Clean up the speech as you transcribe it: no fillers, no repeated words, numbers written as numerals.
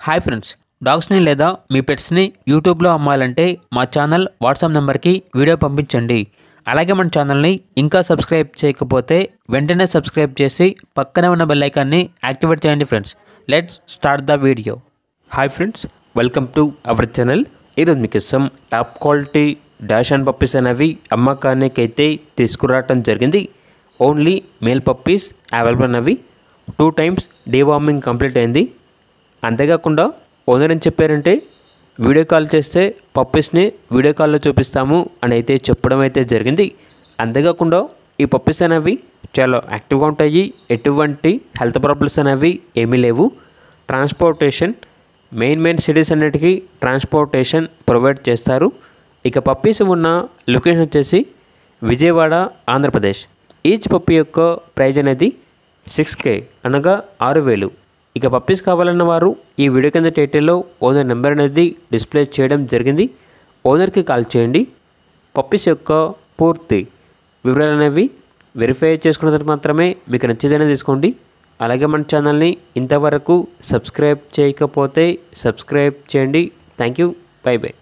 Hi friends, డాగ్స్ని లేదా మీ పెట్స్ని యూట్యూబ్లో అమ్మాలంటే మా ఛానల్ వాట్సాప్ నెంబర్కి వీడియో పంపించండి. అలాగే మన ఛానల్ని ఇంకా సబ్స్క్రైబ్ చేయకపోతే వెంటనే సబ్స్క్రైబ్ చేసి పక్కనే ఉన్న బెల్ ఐకాన్ని యాక్టివేట్ చేయండి friends. Let's start the video. Hi friends, welcome to our channel. ఈరోజు మీకోసం top quality dash and puppies అనేవి అమ్మకానికి అయితే తీసుకురావటం జరిగింది. ఓన్లీ మేల్ పప్పీస్ అవైలబుల్ అనేవి. 2 times డీవార్మింగ్ కంప్లీట్ అయింది. అంతేకాకుండా ఓనర్ ఏం చెప్పారంటే వీడియో కాల్ చేస్తే పప్పీస్ని వీడియో కాల్లో చూపిస్తాము అని అయితే చెప్పడం అయితే జరిగింది. అంతేకాకుండా ఈ పప్పీస్ అనేవి చాలా యాక్టివ్గా ఉంటాయి. ఎటువంటి హెల్త్ ప్రాబ్లమ్స్ అనేవి ఏమీ లేవు. ట్రాన్స్పోర్టేషన్ మెయిన్ సిటీస్ అన్నిటికీ ట్రాన్స్పోర్టేషన్ ప్రొవైడ్ చేస్తారు. ఇక పప్పీస్ ఉన్న లొకేషన్ వచ్చేసి విజయవాడ, ఆంధ్రప్రదేశ్. ఈచ్ పప్పీ యొక్క ప్రైజ్ అనేది 6K అనగా 6,000. ఇక పప్పీస్ కావాలన్న వారు ఈ వీడియో కింద టైటిల్లో ఓనర్ నెంబర్ అనేది డిస్ప్లే చేయడం జరిగింది. ఓనర్కి కాల్ చేయండి. పప్పీస్ యొక్క పూర్తి వివరాలు అనేవి వెరిఫై చేసుకున్న తర్వాత మాత్రమే మీకు నచ్చేదైనా తీసుకోండి. అలాగే మన ఛానల్ని ఇంతవరకు సబ్స్క్రైబ్ చేయకపోతే సబ్స్క్రైబ్ చేయండి. Thank you. By by.